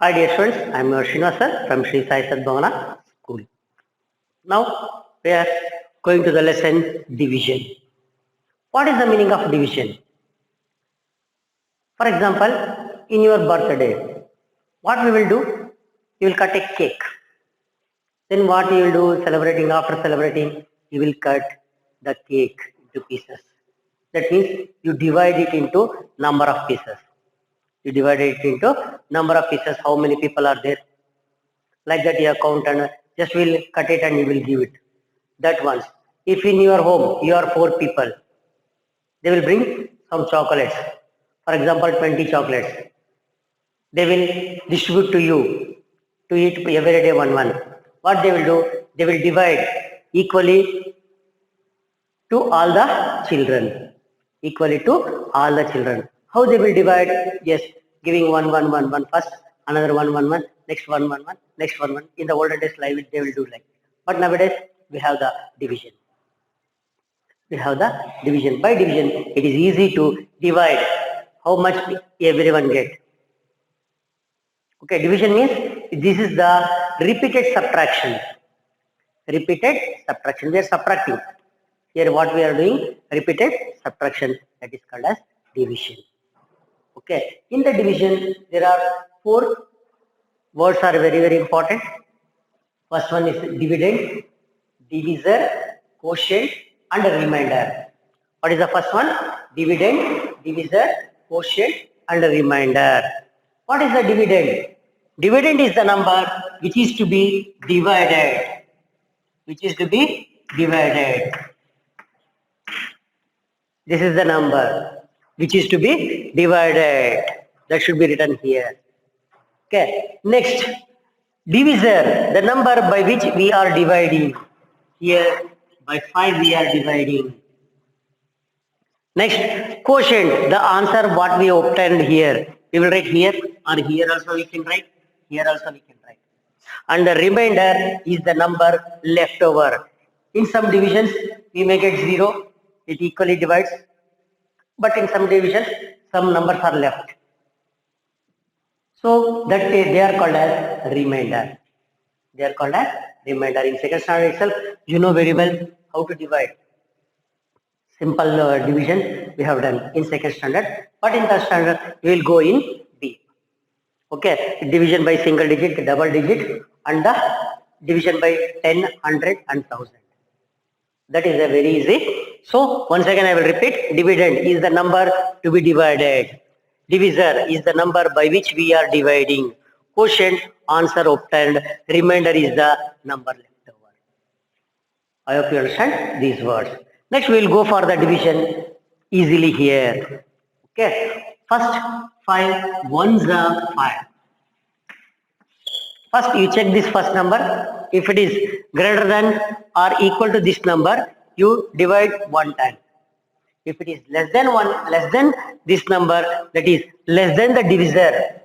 Hi dear students, I am Srinivasa from Sri Sai Sadbhavana School. Now we are going to the lesson division. What is the meaning of division? For example, in your birthday, what we will do? You will cut a cake. Then what you will do celebrating after celebrating, you will cut the cake into pieces. That means you divide it into number of pieces. You divide it into number of pieces, how many people are there. Like that you count and just will cut it and you will give it. That once. If in your home you are 4 people, they will bring some chocolates. For example, 20 chocolates. They will distribute to you to eat every day one. What they will do? They will divide equally to all the children. Equally to all the children. How they will divide? Yes, giving one first, another one, next one, next one. In the older days, like they will do like. But nowadays we have the division. We have the division. By division, it is easy to divide how much everyone get. Okay, division means this is the repeated subtraction. Repeated subtraction. We are subtracting. Here what we are doing? Repeated subtraction. That is called as division. Okay. In the division, there are 4 words are very important. First one is dividend, divisor, quotient, and remainder. What is the first one? Dividend, divisor, quotient, and remainder. What is the dividend? Dividend is the number which is to be divided. Which is to be divided. This is the number which is to be divided. That should be written here. Okay. Next, divisor, the number by which we are dividing. Here, by 5 we are dividing. Next, quotient, the answer what we obtained here. We will write here, or here also we can write. Here also we can write. And the remainder is the number left over. In some divisions, we may get 0. It equally divides. But in some divisions, some numbers are left. So that they are called as remainder. They are called as remainder. In second standard itself, you know very well how to divide. Simple division we have done in second standard. But in third standard, we will go in deep. Okay, division by single digit, double digit, and the division by 10, 100, and 1000. That is a very easy. So once again I will repeat, dividend is the number to be divided. Divisor is the number by which we are dividing. Quotient, answer obtained. Remainder is the number left over. I hope you understand these words. Next we will go for the division easily here. Okay. First 5 ones are 5. First you check this first number. If it is greater than or equal to this number, you divide 1 time. If it is less than this number, that is less than the divisor,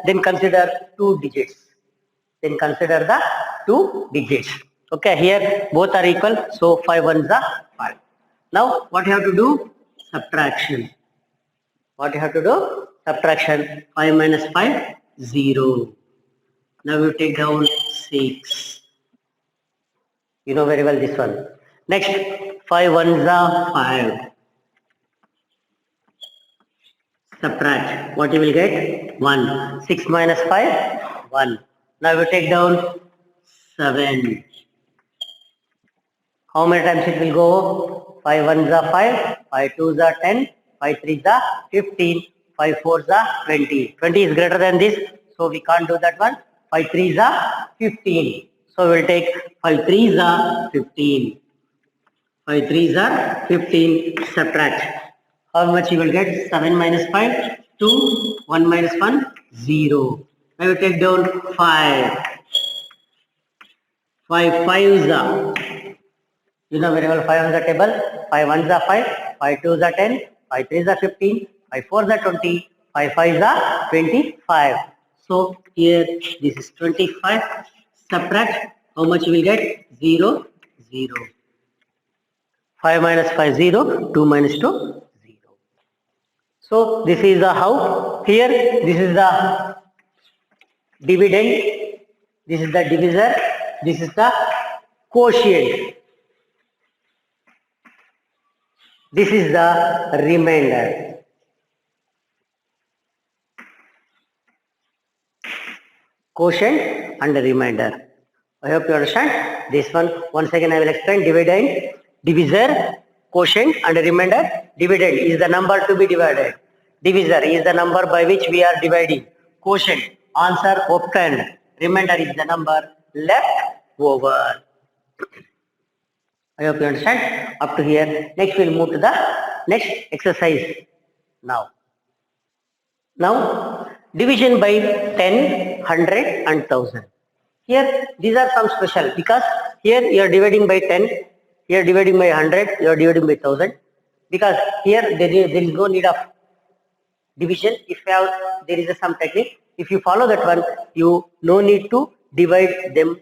then consider 2 digits. Then consider the 2 digits. Okay, here both are equal, so 5 ones are 5. Now what you have to do? Subtraction. What you have to do? Subtraction. 5 minus 5, 0. Now you take down 6. You know very well this one. Next, 5 ones are 5. Subtract. What you will get? 1. 6 minus 5, 1. Now you take down 7. How many times it will go? 5 ones are 5, 5 twos are 10, 5 threes are 15, 5 fours are 20. 20 is greater than this, so we can't do that one. 5 threes are 15. So we will take 5 threes are 15. 5 threes are 15. Subtract. How much you will get? 7 minus 5, 2, 1 minus 1, 0. Now you take down 5. 5 fives are. You know very well 5 on the table. 5 ones are 5, 5 twos are 10, 5 threes are 15, 5 fours are 20, 5 fives are 25. So here this is 25. Subtract. How much you will get? 0, 0. 5 minus 5, 0. 2 minus 2, 0. So this is the how. Here this is the dividend, this is the divisor, this is the quotient, this is the remainder. Quotient and the remainder. I hope you understand this one. Once again I will explain. Dividend, divisor, quotient and remainder. Dividend is the number to be divided. Divisor is the number by which we are dividing. Quotient, answer obtained. Remainder is the number left over. I hope you understand up to here. Next we'll move to the next exercise now. Now division by 10, 100 and 1000. Here these are some special because here you are dividing by 10, you are dividing by 100, you are dividing by 1000, because here there is no need of division. If you have, there is some technique. If you follow that one, you no need to divide them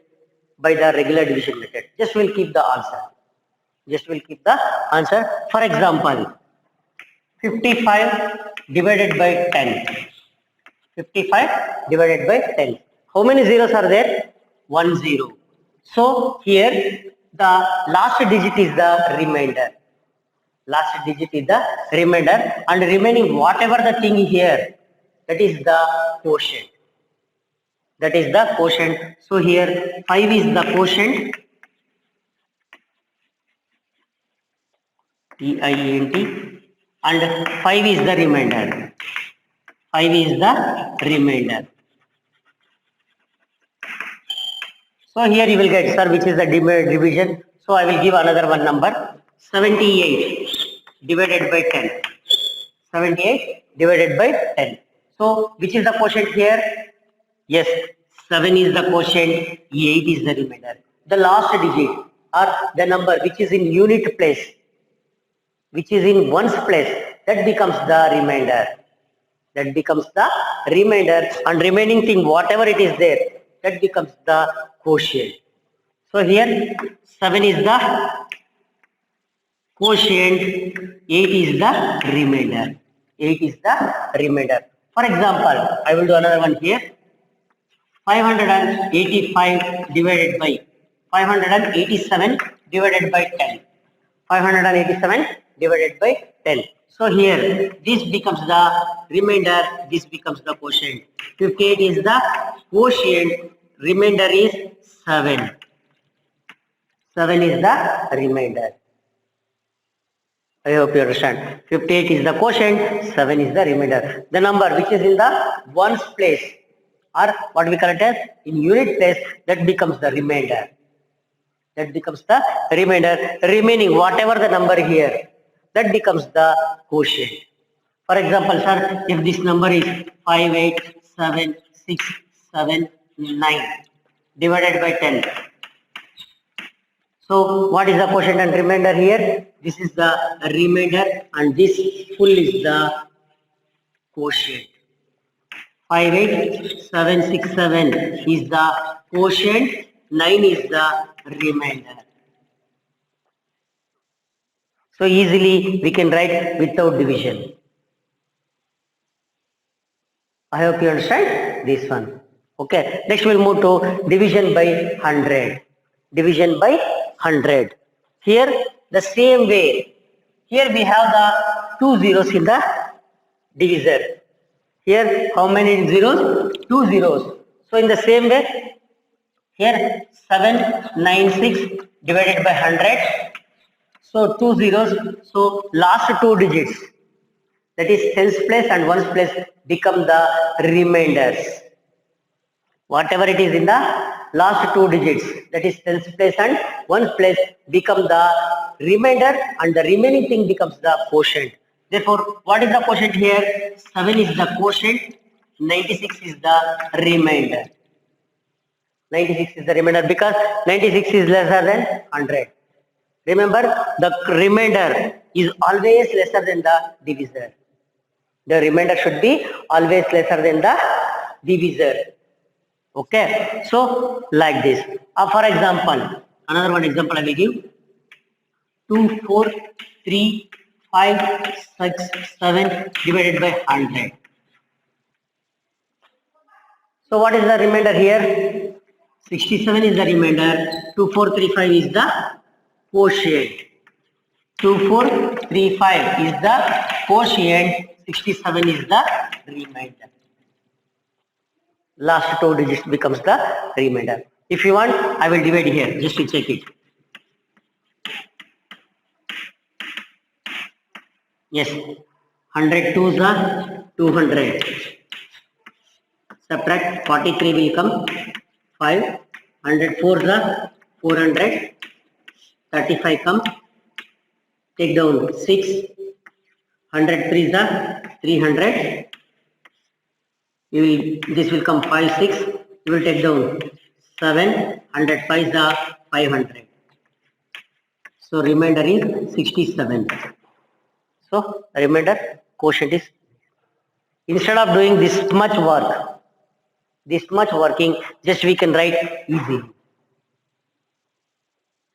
by the regular division method. Just will keep the answer. Just will keep the answer. For example, 55 divided by 10. 55 divided by 10. How many zeros are there? 1 0. So here the last digit is the remainder. Last digit is the remainder, and remaining whatever the thing here, that is the quotient. That is the quotient. So here 5 is the quotient. TINT, and 5 is the remainder. 5 is the remainder. So here you will get, sir, which is the division. So I will give another one number. 78 divided by 10. 78 divided by 10. So which is the quotient here? Yes, 7 is the quotient, 8 is the remainder. The last digit or the number which is in unit place, which is in ones place, that becomes the remainder. That becomes the remainder, and remaining thing whatever it is there, that becomes the quotient. So here 7 is the quotient, 8 is the remainder. 8 is the remainder. For example, I will do another one here. 585 divided by 587 divided by 10. 587 divided by 10. So here this becomes the remainder, this becomes the quotient. 58 is the quotient, remainder is 7. 7 is the remainder. I hope you understand. 58 is the quotient, 7 is the remainder. The number which is in the ones place, or what we call it as in unit place, that becomes the remainder. That becomes the remainder. Remaining whatever the number here, that becomes the quotient. For example, sir, if this number is 587,679 divided by 10. So what is the quotient and remainder here? This is the remainder and this full is the quotient. 58767 is the quotient, 9 is the remainder. So easily we can write without division. I hope you understand this one. Okay, next we'll move to division by 100. Division by 100. Here the same way. Here we have the 2 zeros in the divisor. Here how many zeros? 2 zeros. So in the same way, here 796 divided by 100. So 2 zeros. So last 2 digits, that is tens place and ones place, become the remainders. Whatever it is in the last 2 digits, that is tens place and ones place, become the remainder, and the remaining thing becomes the quotient. Therefore, what is the quotient here? 7 is the quotient, 96 is the remainder. 96 is the remainder because 96 is lesser than 100. Remember, the remainder is always lesser than the divisor. The remainder should be always lesser than the divisor. Okay, so like this. For example, another one example I will give. 243 5, 6, 7 divided by 100. So what is the remainder here? 67 is the remainder. 2435 is the quotient. 2435 is the quotient. 67 is the remainder. Last two digits becomes the remainder. If you want, I will divide here just to check it. Yes, 100 twos are 200. Subtract 43 will come 5. 100 fours are 400. 35 come. Take down 6. 100 threes are 300. This will come 5, 6. You will take down 7. 100 fives are 500. So remainder is 67. So the remainder quotient is, instead of doing this much working, just we can write easily.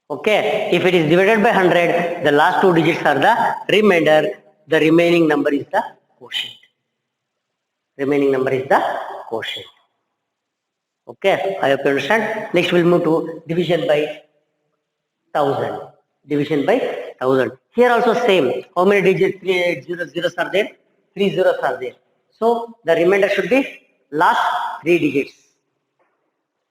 Okay, if it is divided by 100, the last two digits are the remainder, the remaining number is the quotient. Remaining number is the quotient. Okay, I hope you understand. Next we'll move to division by 1000. Division by 1000. Here also same. How many digits? 3 zeros are there? 3 zeros are there. So the remainder should be last 3 digits.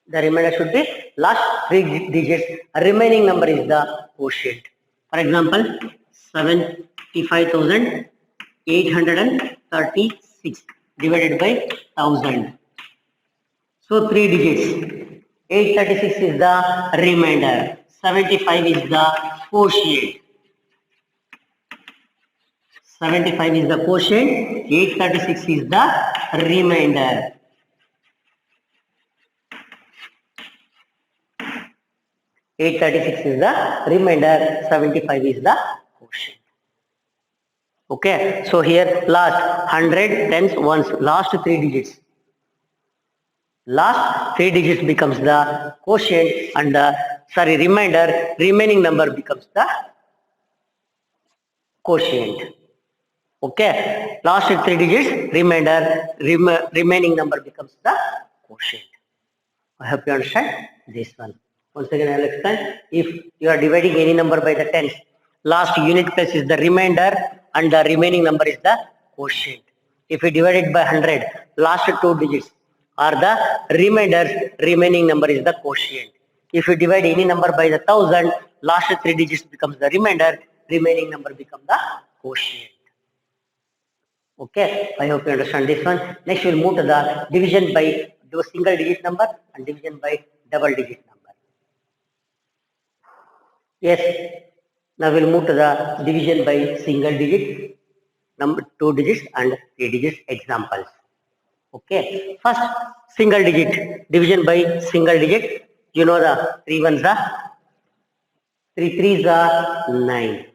The remainder should be last 3 digits. Remaining number is the quotient. For example, 75,836 divided by 1000. So 3 digits. 836 is the remainder. 75 is the quotient. 75 is the quotient. 836 is the remainder. 836 is the remainder. 75 is the quotient. Okay. So here last 100 tens ones. Last 3 digits. Last 3 digits becomes the quotient and the remainder. Remaining number becomes the quotient. Okay. Last 3 digits remainder. Remaining number becomes the quotient. I hope you understand this one. Once again I will explain. If you are dividing any number by the tens, last unit place is the remainder and the remaining number is the quotient. If you divide it by 100, last 2 digits are the remainders, remaining number is the quotient. If you divide any number by the 1000, last 3 digits becomes the remainder, remaining number becomes the quotient. Okay, I hope you understand this one. Next we'll move to the division by single digit number and division by double digit number. Yes, now we'll move to the division by single digit, number 2 digits and 3 digits examples. Okay, first single digit, division by single digit. You know the 3 ones are 3 threes are 9.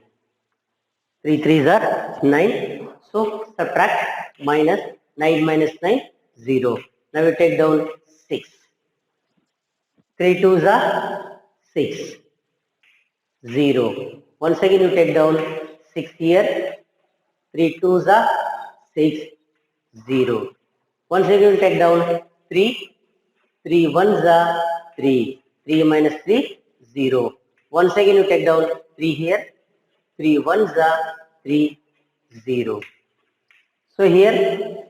3 threes are 9. So subtract minus 9 minus 9, 0. Now we take down 6. 3 twos are 6. 0. Once again you take down 6 here. 3 twos are 6. 0. Once again you take down 3. 3 ones are 3. 3 minus 3, 0. Once again you take down 3 here. 3 ones are 3, 0. So here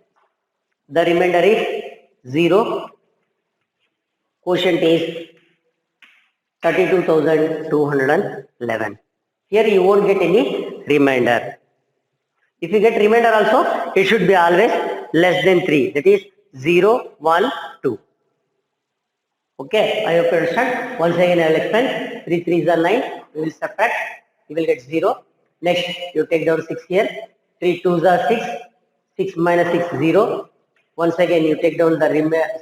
the remainder is 0. Quotient is 32,211. Here you won't get any remainder. If you get remainder also, it should be always less than 3. That is 0, 1, 2. Okay, I hope you understand. Once again I will explain. 3 threes are 9. You will subtract. You will get 0. Next you take down 6 here. 3 twos are 6. 6 minus 6, 0. Once again you take down the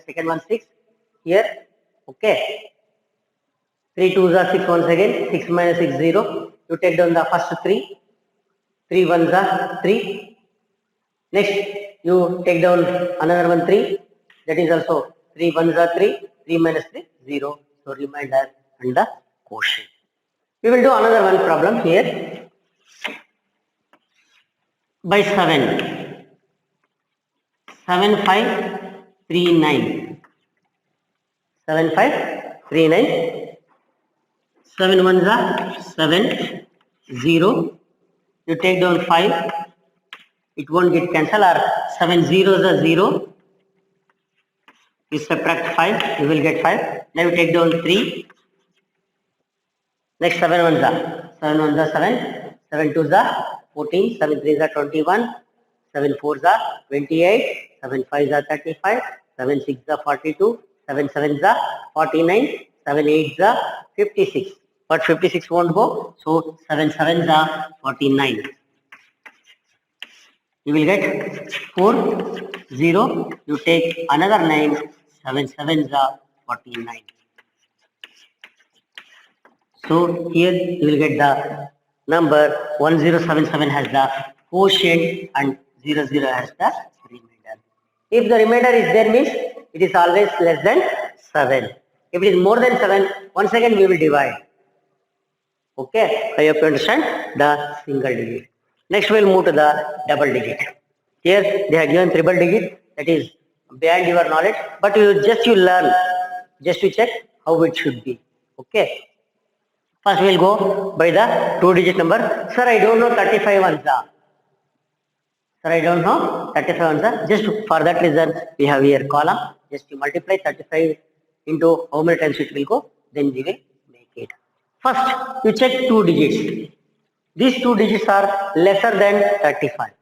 second one 6 here. Okay. 3 twos are 6 once again. 6 minus 6, 0. You take down the first 3. 3 ones are 3. Next you take down another one 3. That is also 3 ones are 3. 3 minus 3, 0. So remainder and the quotient. We will do another one problem here. by 7. 7539. 7539. 7 ones are 7. 0. You take down 5. It won't get cancelled, or 7 zeros are 0. You subtract 5, you will get 5. Now you take down 3. Next 7 ones are 7 ones are 7. 7 twos are 14. 7 threes are 21. 7 fours are 28. 7 fives are 35. 7 sixes are 42. 7 sevens are 49. 7 eights are 56. But 56 won't go. So 7 sevens are 49. You will get 4, 0. You take another 9. 7 sevens are 49. So here you will get the number 1077 has the quotient and 00 has the remainder. If the remainder is there, means it is always less than 7. If it is more than 7, once again we will divide. Okay, I have to understand the single digit. Next we will move to the double digit. Here they have given triple digit, that is beyond your knowledge, but you learn, just to check how it should be. Okay. First we will go by the 2-digit number. Sir, I don't know 35 answer. Sir, I don't know 35 answer. Just for that reason, we have here column. Just to multiply 35 into how many times it will go, then we will make it. First, you check 2 digits. These 2 digits are lesser than 35.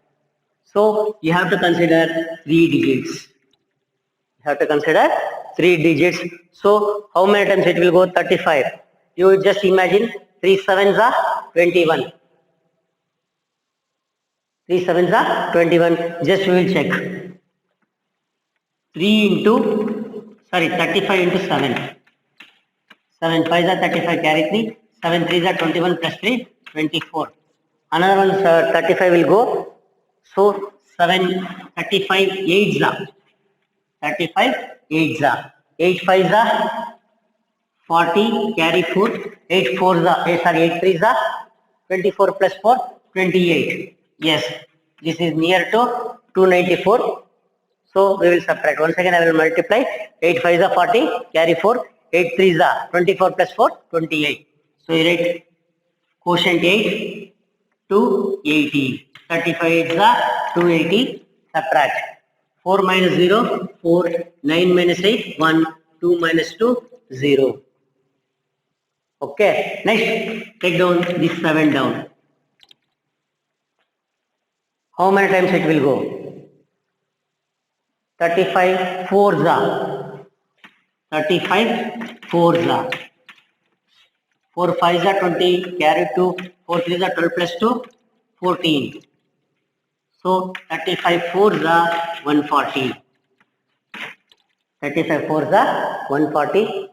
So, you have to consider 3 digits. You have to consider 3 digits. So, how many times it will go? 35. You just imagine 3 sevens are 21. 3 sevens are 21. Just we will check. 35 into 7. 7 fives are 35, carry 3. 7 threes are 21 plus 3, 24. Another one 35 will go. So 35 eights are 35 eights are 8 fives are 40, carry 4. 8 fours are 8 threes are 24 plus 4, 28. Yes, this is near to 294. So we will subtract. Once again I will multiply. 8 fives are 40, carry 4. 8 threes are 24 plus 4, 28. So you write quotient 8, 280. 35 eights are 280. Subtract. 4 minus 0, 4. 9 minus 8, 1. 2 minus 2, 0. Okay. Next, take down this 7 down. How many times it will go? 35 fours are 35 fours are 4 fives are 20, carry 2, 4 threes are 12 plus 2, 14. So 35 fours are 140. 35 fours are 140.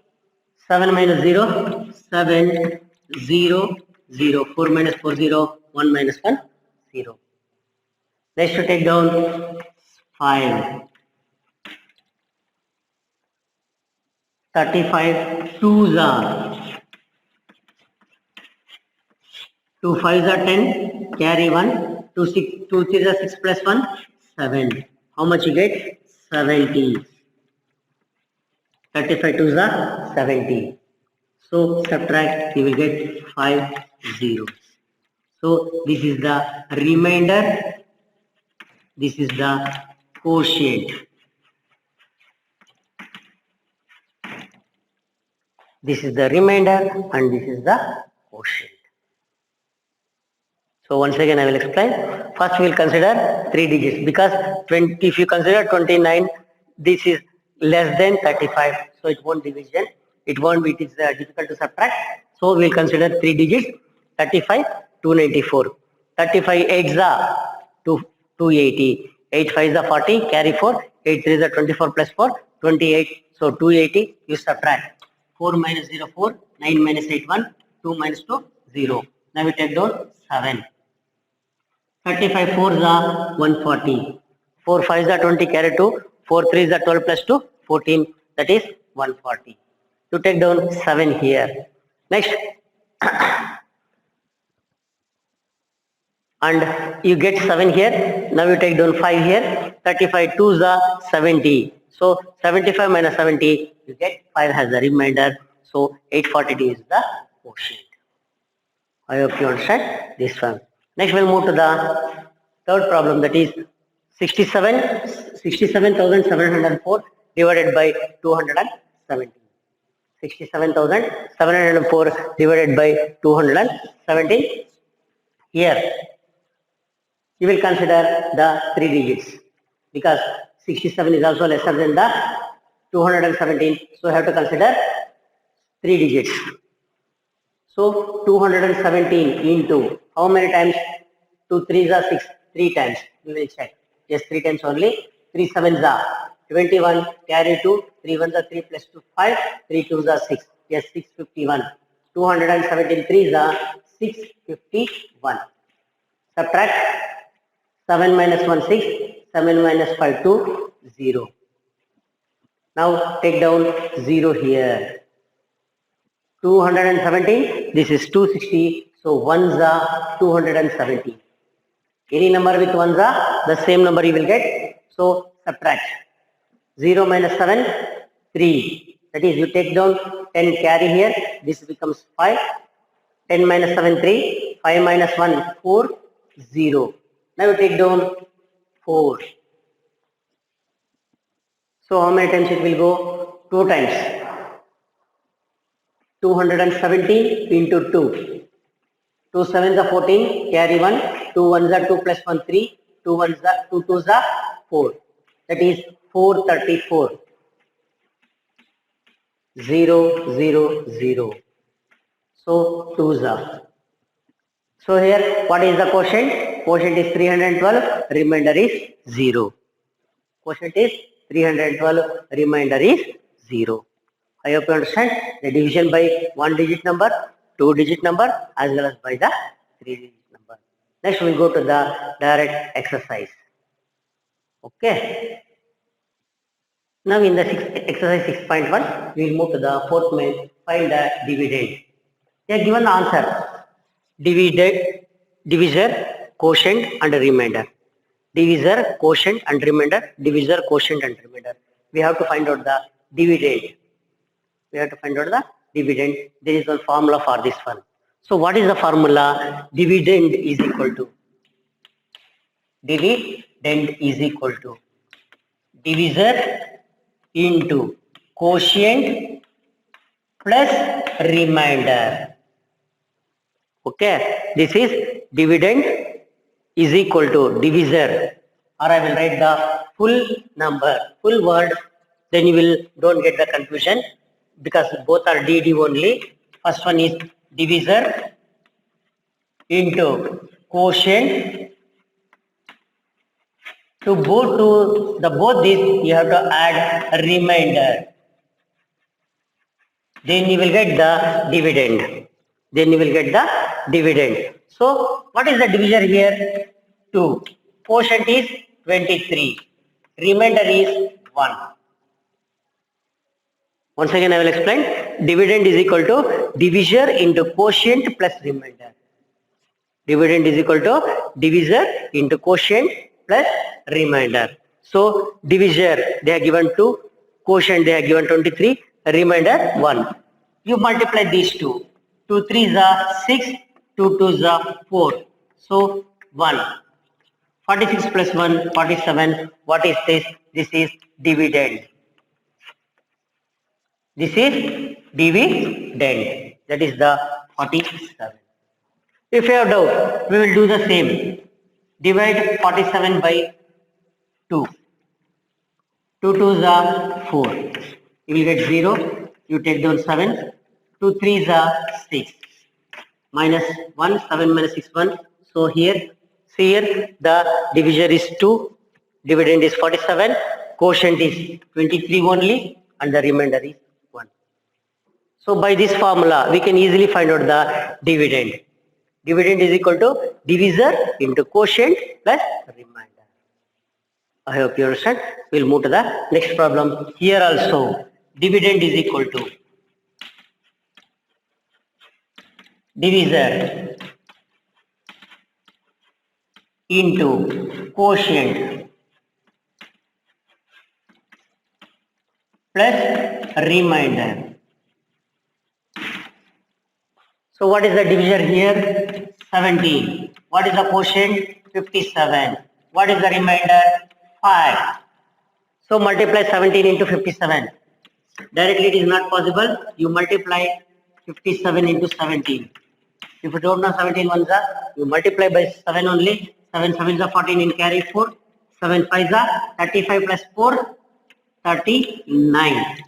7 minus 0, 7, 0, 0. 4 minus 4, 0. 1 minus 1, 0. Next to take down 5. 35 twos are 2 fives are 10, carry 1, 2 threes are 6 plus 1, 7. How much you get? 70. 35 twos are 70. So subtract, you will get 5 zeros. So this is the remainder, this is the quotient. This is the remainder and this is the quotient. So once again I will explain. First we will consider 3 digits, because if you consider 29, this is less than 35, so it won't division. It won't be, it is difficult to subtract. So we will consider 3 digits. 35, 294. 35 eights are 280. 8 fives are 40, carry 4. 8 threes are 24 plus 4, 28. So 280, you subtract. 4 minus 0, 4. 9 minus 8, 1. 2 minus 2, 0. Now we take down 7. 35 fours are 140. 4 fives are 20, carry 2. 4 threes are 12 plus 2, 14. That is 140. You take down 7 here. Next, and you get 7 here. Now you take down 5 here. 35 2s are 70. So 75 minus 70, you get 5 as the remainder. So 842 is the quotient. I hope you understand this one. Next we'll move to the third problem, that is 67,704 divided by 270. 67,704 divided by 270. Here you will consider the 3 digits because 67 is also lesser than the 217. So you have to consider 3 digits. So 217 into how many times? 2 3s are 6, 3 times. We will check. Yes, 3 times only. 3 7s are 21, carry 2, 3 1s are 3 plus 2 5, 3 2s are 6. Yes, 651. 217 3s are 651. Subtract 7 minus 1 6, 7 minus 5 2, 0. Now take down 0 here. 217, this is 260, so ones are 270. Any number with ones are the same number you will get. So subtract 0 minus 7, 3. That is, you take down 10, carry here, this becomes 5. 10 minus 7, 3. 5 minus 1, 4, 0. Now you take down 4. So how many times it will go? 2 times. 217 into 2. 2 7s are 14, carry 1. 2 1s are 2 plus 1, 3. 2 1s are 2 2s are 4. That is 434. 0 0 0. So 2s are. So here what is the quotient? Quotient is 312, remainder is 0. Quotient is 312, remainder is 0. I hope you understand the division by 1 digit number, 2 digit number as well as by the 3 digit number. Next we will go to the direct exercise. Okay. Now in the exercise 6.1, we will move to the fourth main, find the dividend. They are given the answer. Dividend, divisor, quotient and remainder. Divisor, quotient and remainder, divisor, quotient and remainder. We have to find out the dividend. We have to find out the dividend. There is one formula for this one. So what is the formula? Dividend is equal to divisor into quotient plus remainder. Okay, this is dividend is equal to divisor, or I will write the full number, full word, then you will don't get the confusion because both are DD only. First one is divisor into quotient. To both this you have to add a remainder. Then you will get the dividend. So what is the divisor here? 2. Quotient is 23. Remainder is 1. Once again I will explain. Dividend is equal to divisor into quotient plus remainder. Dividend is equal to divisor into quotient plus remainder. So divisor they are given 2, quotient they are given 23, remainder 1. You multiply these two. 2 3s are 6, 2 2s are 4. So 1. 46 plus 1, 47. What is this? This is dividend. This is dividend. That is the 47. If you have doubt, we will do the same. Divide 47 by 2. 2 2s are 4. You will get 0. You take down 7. 2 3s are 6. Minus 1. 7 minus 6 1. So here, see here the divisor is 2. Dividend is 47. Quotient is 23 only. And the remainder is 1. So by this formula, we can easily find out the dividend. Dividend is equal to divisor into quotient plus remainder. I hope you understand. We'll move to the next problem. Here also, dividend is equal to divisor into quotient plus remainder. So what is the divisor here? 17. What is the quotient? 57. What is the remainder? 5. So multiply 17 into 57. Directly it is not possible. You multiply 57 into 17. If you don't know 17 ones are, you multiply by 7 only. 7 sevens are 14 in carry 4. 7 fives are 35 plus 4, 39.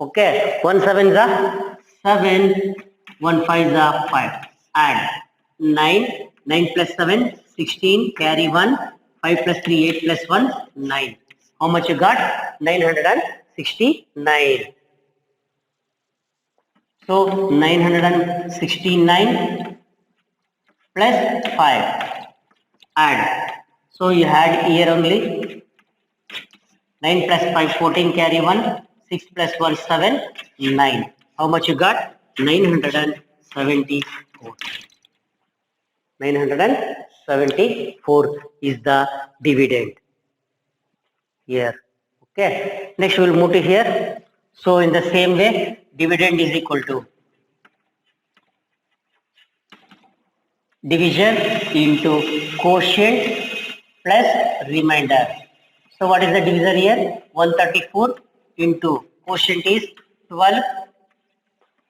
Okay, 1 sevens are 7, 1 fives are 5. Add 9, 9 plus 7, 16, carry 1, 5 plus 3, 8 plus 1, 9. How much you got? 969. So 969 plus 5. Add. So you had here only 9 plus 5, 14, carry 1, 6 plus 1, 7, 9. How much you got? 974. 974 is the dividend here. Okay. Next we will move to here. So in the same way, dividend is equal to division into quotient plus remainder. So what is the divisor here? 134 into quotient is 12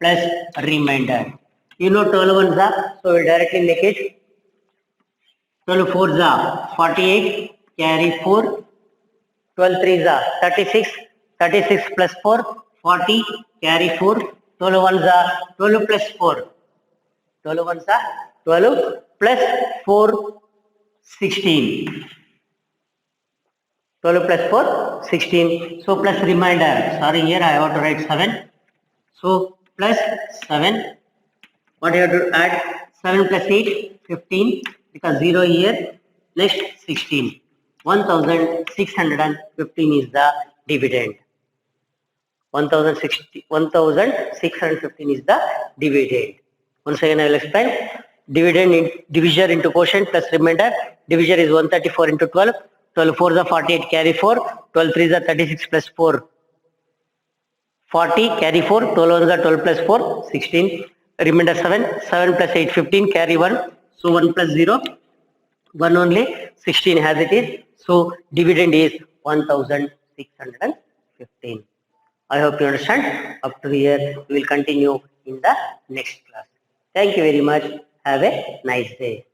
plus remainder. You know 12 ones are, so we will directly make it. 12 fours are 48, carry 4. 12 threes are 36, 36 plus 4, 40, carry 4. 12 ones are 12 plus 4. 12 ones are 12 plus 4, 16. 12 plus 4, 16. So plus remainder. Sorry, here I have to write 7. So plus 7. What you have to add? 7 plus 8, 15. Because 0 here. Next 16. 1615 is the dividend. 1615 is the dividend. Once again I will explain. Dividend in divisor into quotient plus remainder. Divisor is 134 into 12. 12 fours are 48, carry 4. 12 threes are 36 plus 4. 40, carry 4. 12 ones are 12 plus 4, 16. Remainder 7. 7 plus 8, 15, carry 1. So 1 plus 0, 1 only. 16 as it is. So dividend is 1615. I hope you understand. Up to here, we will continue in the next class. Thank you very much. Have a nice day.